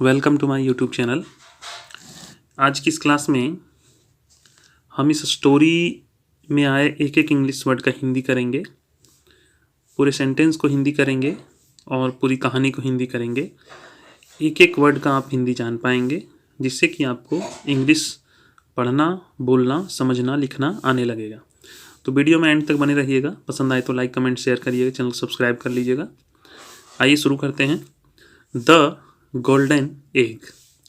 Welcome to my YouTube channel. आज की इस क्लास में हम इस स्टोरी में आए एक एक इंग्लिश वर्ड का हिंदी करेंगे, पूरे सेंटेंस को हिंदी करेंगे और पूरी कहानी को हिंदी करेंगे। एक एक वर्ड का आप हिंदी जान पाएंगे, जिससे कि आपको इंग्लिश पढ़ना, बोलना, समझना, लिखना आने लगेगा। तो वीडियो में एंड तक बने रहिएगा। पसंद आए तो लाइक, कमेंट, शेयर करिएगा, चैनल को सब्सक्राइब कर लीजिएगा। आइए शुरू करते हैं। The golden egg.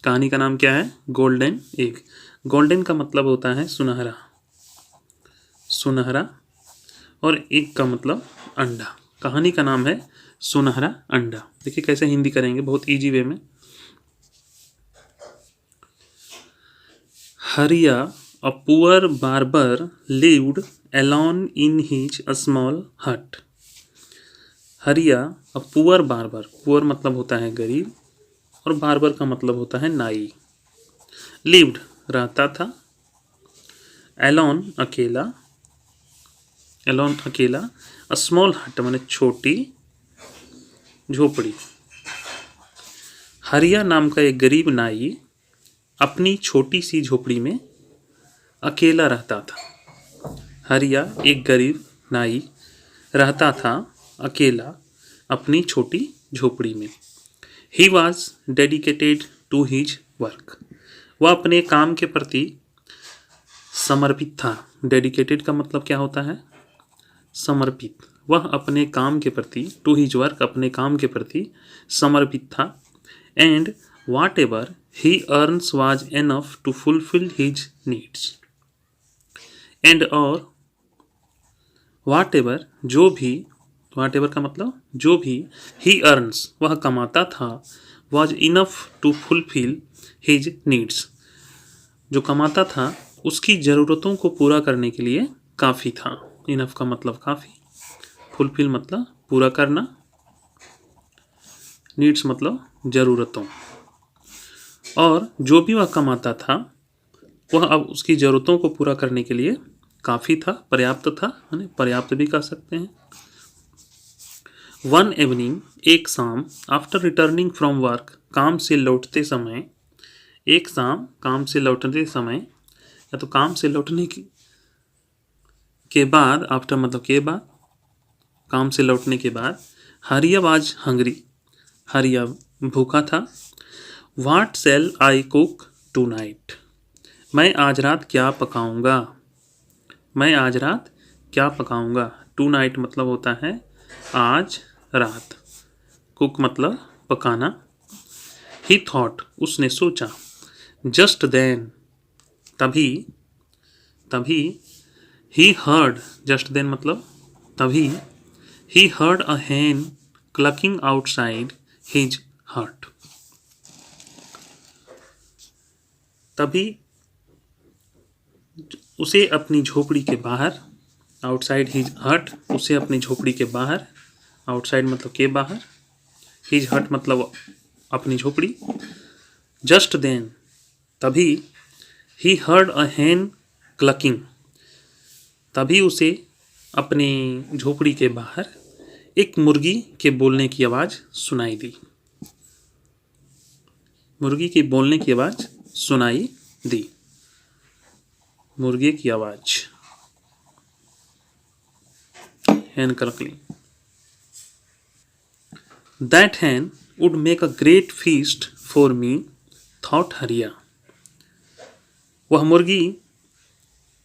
कहानी का नाम क्या है? Golden egg. गोल्डन का मतलब होता है सुनहरा, सुनहरा, और एग का मतलब अंडा। कहानी का नाम है सुनहरा अंडा। देखिए कैसे हिंदी करेंगे, बहुत इजी वे में। हरिया a poor barber lived alone in his small hut। हरिया अ पुअर बार्बर, पुअर मतलब होता है गरीब और बार्बर का मतलब होता है नाई। लिव्ड रहता था, एलोन अकेला, एलोन अकेला, अ स्मॉल हट माने छोटी झोपड़ी। हरिया नाम का एक गरीब नाई अपनी छोटी सी झोपड़ी में अकेला रहता था। हरिया एक गरीब नाई रहता था अकेला अपनी छोटी झोपड़ी में। He was dedicated to his work. वह अपने काम के प्रति समर्पित था। डेडिकेटेड का मतलब क्या होता है? समर्पित। वह अपने काम के प्रति, टू हिज वर्क, अपने काम के प्रति समर्पित था। And whatever he earns was enough to fulfil his needs. And और वाट एवर जो भी, वाट एवर का मतलब जो भी, ही अर्न्स वह कमाता था, was enough to fulfil his needs जो कमाता था उसकी ज़रूरतों को पूरा करने के लिए काफ़ी था। इनफ का मतलब काफ़ी, फुलफिल मतलब पूरा करना, नीड्स मतलब ज़रूरतों। और जो भी वह कमाता था वह अब उसकी ज़रूरतों को पूरा करने के लिए काफ़ी था, पर्याप्त था, यानी पर्याप्त भी कह सकते हैं। वन इवनिंग, एक शाम, आफ्टर रिटर्निंग फ्रॉम वर्क, काम से लौटते समय, एक शाम काम से लौटते समय, या तो काम से लौटने के बाद, आफ्टर मतलब के बाद, काम से लौटने के बाद, हरिया वाज हंग्री, हरिया भूखा था। What shall I cook tonight, मैं आज रात क्या पकाऊंगा, मैं आज रात क्या पकाऊंगा। टू नाइट मतलब होता है आज रात, कुक मतलब पकाना। ही थॉट उसने सोचा, जस्ट देन तभी, तभी, ही हर्ड, जस्ट देन मतलब तभी, he heard a hen clucking outside his hut। तभी उसे अपनी झोपड़ी के बाहर, आउटसाइड हिज हट, उसे अपनी झोपड़ी के बाहर, आउटसाइड मतलब के बाहर, हिज हट मतलब अपनी झोपड़ी। जस्ट देन तभी, he heard a hen clucking, तभी उसे अपने झोपड़ी के बाहर एक मुर्गी के बोलने की आवाज़ सुनाई दी। मुर्गी के बोलने की आवाज़ सुनाई दी, मुर्गे की आवाज़, hen clucking। That hen would make a great feast for me, thought हरिया। वह मुर्गी,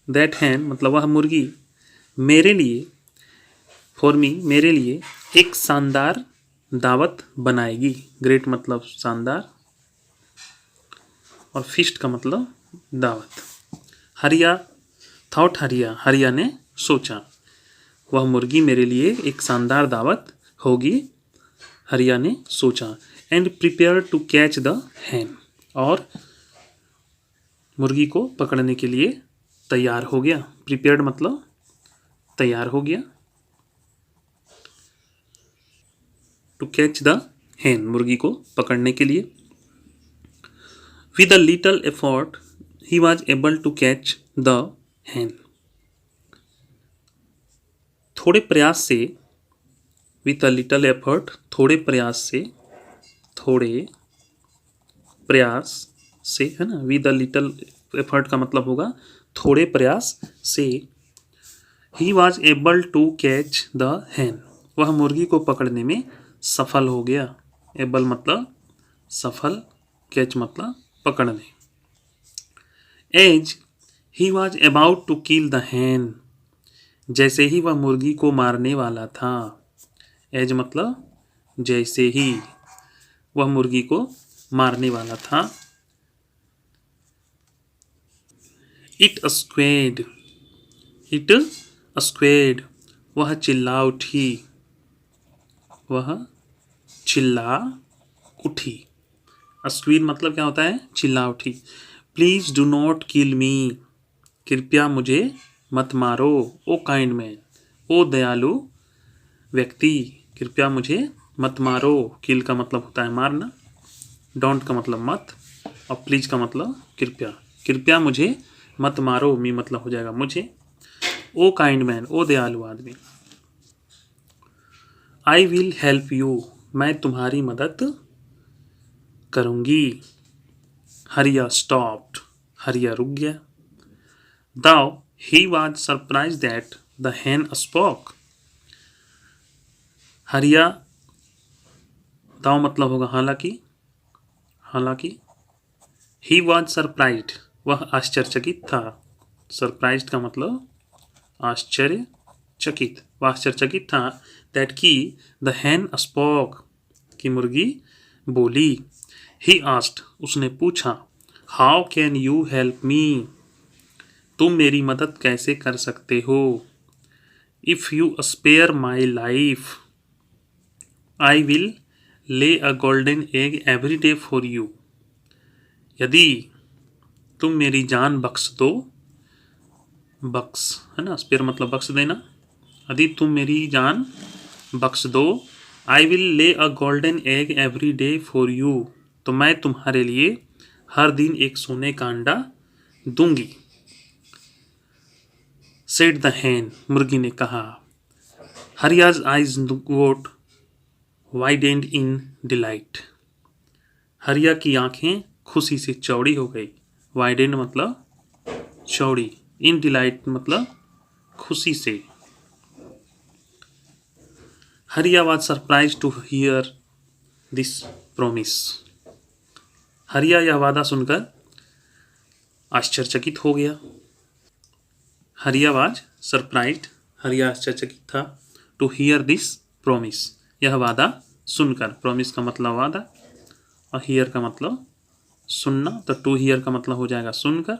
दैट hen मतलब वह मुर्गी मेरे लिए, फॉर मी मेरे लिए एक शानदार दावत बनाएगी। ग्रेट मतलब शानदार और फीस्ट का मतलब दावत। हरिया थॉट हरिया, हरिया ने सोचा, वह मुर्गी मेरे लिए एक शानदार दावत होगी, हरिया ने सोचा। And prepare to catch the hen, और मुर्गी को पकड़ने के लिए तैयार हो गया। प्रिपेयर्ड मतलब तैयार हो गया। टू कैच द hen, मुर्गी को पकड़ने के लिए। With a little effort he was able to catch the hen। थोड़े प्रयास से, विद अ लिटल एफर्ट थोड़े प्रयास से, थोड़े प्रयास से, है ना, विद अ लिटल एफर्ट का मतलब होगा थोड़े प्रयास से। He was able to catch the hen, वह मुर्गी को पकड़ने में सफल हो गया। एबल मतलब सफल, कैच मतलब पकड़ने। As he was about to kill the hen, जैसे ही वह मुर्गी को मारने वाला था। एज मतलब जैसे ही वह मुर्गी को मारने वाला था। इट स्क्वेड, इट स्क्वेड, वह चिल्ला उठी, वह चिल्ला उठी। स्क्वीड मतलब क्या होता है? चिल्ला उठी। प्लीज डू नॉट किल मी, कृपया मुझे मत मारो। ओ काइंड मैन, ओ दयालु व्यक्ति, कृपया मुझे मत मारो। किल का मतलब होता है मारना, डोंट का मतलब मत, और प्लीज का मतलब कृपया। कृपया मुझे मत मारो, मी मतलब हो जाएगा मुझे। ओ काइंड मैन, ओ दयालु आदमी। आई विल हेल्प यू, मैं तुम्हारी मदद करूंगी। हरिया स्टॉप्ड, हरिया रुक गया। Though he was surprise that the hen spoke, Hariya, though मतलब होगा हालांकि, हालांकि। ही वॉज सरप्राइज्ड, वह आश्चर्यचकित था। सरप्राइज्ड का मतलब आश्चर्यचकित, वह आश्चर्यचकित था। दैट की द हैन स्पोक, की मुर्गी बोली। ही आस्क्ड, उसने पूछा। How can you help me, तुम मेरी मदद कैसे कर सकते हो। If you spare my life I will lay a golden egg every day for you, यदि तुम मेरी जान बख्श दो, बख्श है ना, स्पेयर मतलब बख्श देना। यदि तुम मेरी जान बख्श दो, आई will lay a golden egg every day for you, तो मैं तुम्हारे लिए हर दिन एक सोने का अंडा दूंगी। सेड द हैन, मुर्गी ने कहा। Hariya's eyes got widened in delight, Hariya की आंखें खुशी से चौड़ी हो गई। वाइडेंड मतलब चौड़ी, इन डिलाइट मतलब खुशी से। Hariya was surprise to hear this promise, Hariya यह वादा सुनकर आश्चर्यचकित हो गया। हरिया वाज सरप्राइज्ड, हरिया आश्चर्यचकित था। टू हियर दिस प्रोमिस, यह वादा सुनकर। प्रोमिस का मतलब वादा, और हियर का मतलब सुनना, तो टू हियर का मतलब हो जाएगा सुनकर।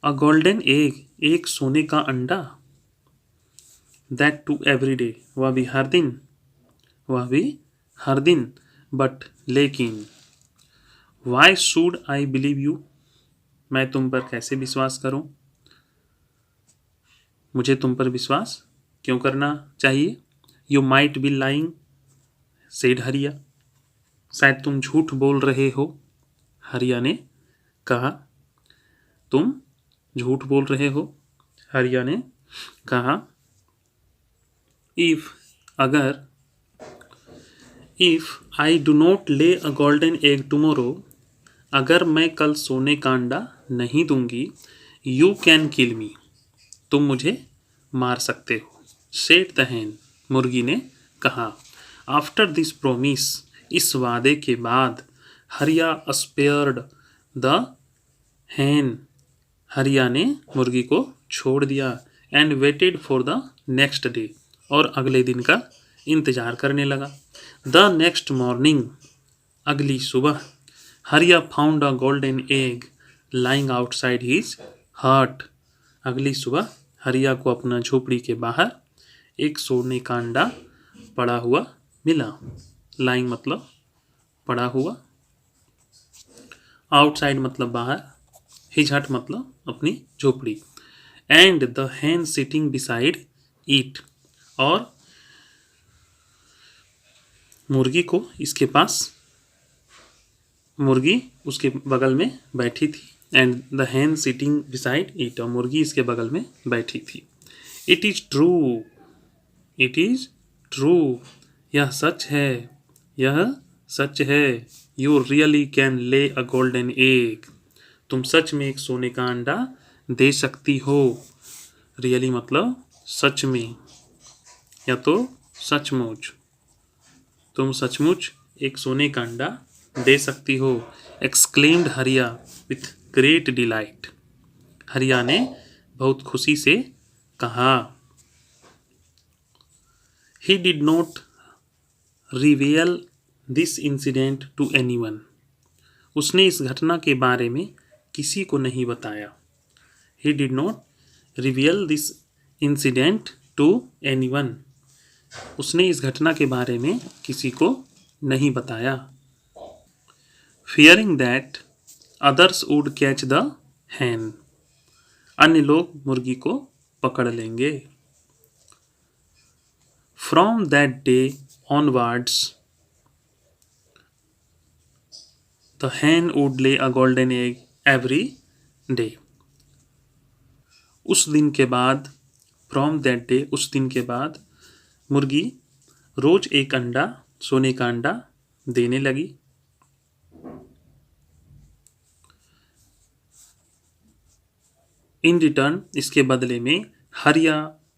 अ गोल्डन एग, एक सोने का अंडा। दैट टू एवरी डे, वह भी हर दिन, वह भी हर दिन। बट लेकिन, why should I believe you, मैं तुम पर कैसे विश्वास करूं, मुझे तुम पर विश्वास क्यों करना चाहिए। You might be lying, said हरिया, शायद तुम झूठ बोल रहे हो। हरिया ने कहा, तुम झूठ बोल रहे हो। हरिया ने कहा। इफ, अगर, इफ आई डू नॉट ले अ गोल्डन एग टुमोरो, अगर मैं कल सोने का अंडा नहीं दूंगी, यू कैन किल मी, तुम मुझे मार सकते हो। सेड द हैन, मुर्गी ने कहा। आफ्टर दिस प्रोमिस, इस वादे के बाद। हरिया स्पेयर्ड द हैन, हरिया ने मुर्गी को छोड़ दिया। And waited for the next day, और अगले दिन का इंतजार करने लगा। द नेक्स्ट मॉर्निंग, अगली सुबह। हरिया found a golden egg laying outside his हट, अगली सुबह हरिया को अपना झोपड़ी के बाहर एक सोने का अंडा पड़ा हुआ मिला। लाइंग मतलब पड़ा हुआ, आउटसाइड मतलब बाहर, हिज हट मतलब अपनी झोपड़ी। And the Hahn sitting beside it, और मुर्गी को इसके पास, मुर्गी उसके बगल में बैठी थी। And the Hahn sitting beside it, और मुर्गी इसके बगल में बैठी थी। It is true, it is true, यह सच है, यह सच है। यू रियली कैन ले अ गोल्डन एग। तुम सच में एक सोने का अंडा दे सकती हो। रियली मतलब सच में या तो सचमुच। तुम सचमुच एक सोने का अंडा दे सकती हो। एक्सक्लेम्ड हरिया विथ ग्रेट डिलाइट। हरिया ने बहुत खुशी से कहा। He did not reveal this incident to anyone. उसने इस घटना के बारे में किसी को नहीं बताया। He did not reveal this incident to anyone. उसने इस घटना के बारे में किसी को नहीं बताया। Fearing that others would catch the hen. अन्य लोग मुर्गी को पकड़ लेंगे। From that day onwards the hen would lay a golden egg every day. उस दिन के बाद, फ्रॉम दैट डे उस दिन के बाद, मुर्गी रोज एक अंडा, सोने का अंडा देने लगी। इन रिटर्न, इसके बदले में, हरिया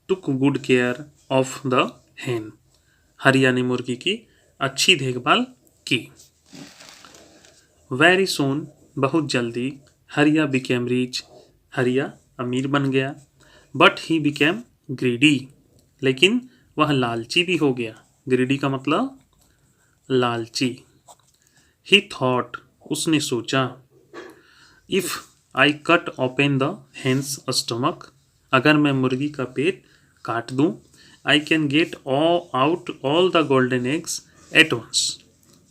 took good care of the हैन। हरिया ने मुर्गी की अच्छी देखभाल की। वेरी सोन, बहुत जल्दी, हरिया बिकेम रिच। हरिया अमीर बन गया। बट ही बिकेम ग्रीडी, लेकिन वह लालची भी हो गया। ग्रीडी का मतलब लालची। ही थॉट, उसने सोचा, if I cut open the hen's stomach, अगर मैं मुर्गी का पेट काट दूं, I can get out all the golden eggs at once,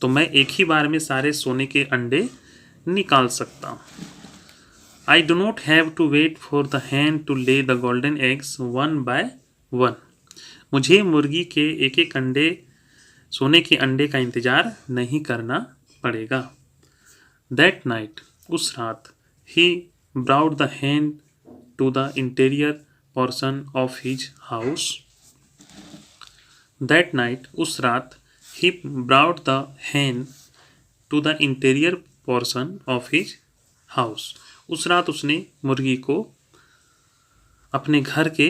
तो मैं एक ही बार में सारे सोने के अंडे निकाल सकता हूँ। I do not have to wait for the hen to lay the golden eggs one by one. मुझे मुर्गी के एक एक अंडे, सोने के अंडे का इंतजार नहीं करना पड़ेगा। दैट नाइट, उस रात, he brought the hen to the interior portion of his house. That night, उस रात, he brought the hen to the interior portion of his house. उस रात उसने मुर्गी को अपने घर के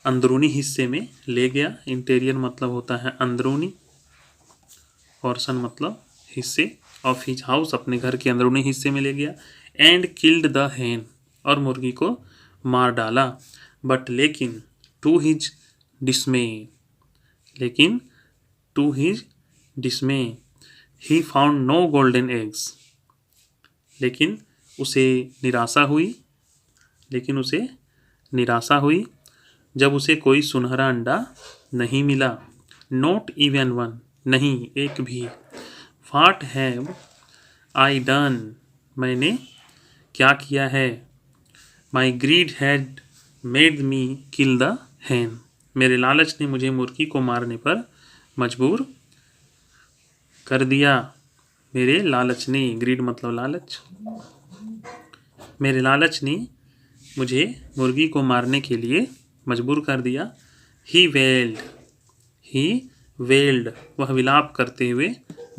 अंदरूनी हिस्से में ले गया। इंटीरियर मतलब होता है अंदरूनी, पोर्शन मतलब हिस्से, ऑफ हिज हाउस अपने घर के अंदरूनी हिस्से में ले गया। एंड किल्ड द हैन, और मुर्गी को मार डाला। बट लेकिन, टू हिज डिस्मे, लेकिन to his dismay, he found no golden eggs. लेकिन उसे निराशा हुई, जब उसे कोई सुनहरा अंडा नहीं मिला। नॉट इवन वन, नहीं एक भी। व्हाट हैव आई डन, मैंने क्या किया है। My greed had made me kill the hen, मेरे लालच ने मुझे मुर्गी को मारने पर मजबूर कर दिया। मेरे लालच ने, ग्रीड मतलब लालच, मेरे लालच ने मुझे मुर्गी को मारने के लिए मजबूर कर दिया। ही वेल्ड, वह विलाप करते हुए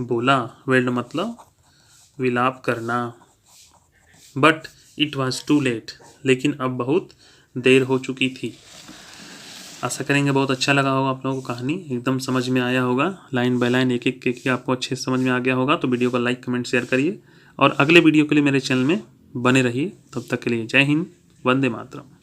बोला। वेल्ड मतलब विलाप करना। But it was too late, लेकिन अब बहुत देर हो चुकी थी। आशा करेंगे बहुत अच्छा लगा होगा आप लोगों को, कहानी एकदम समझ में आया होगा, लाइन बाय लाइन एक एक आपको अच्छे से समझ में आ गया होगा। तो वीडियो को लाइक कमेंट शेयर करिए और अगले वीडियो के लिए मेरे चैनल में बने रहिए। तब तक के लिए जय हिंद, वंदे मातरम।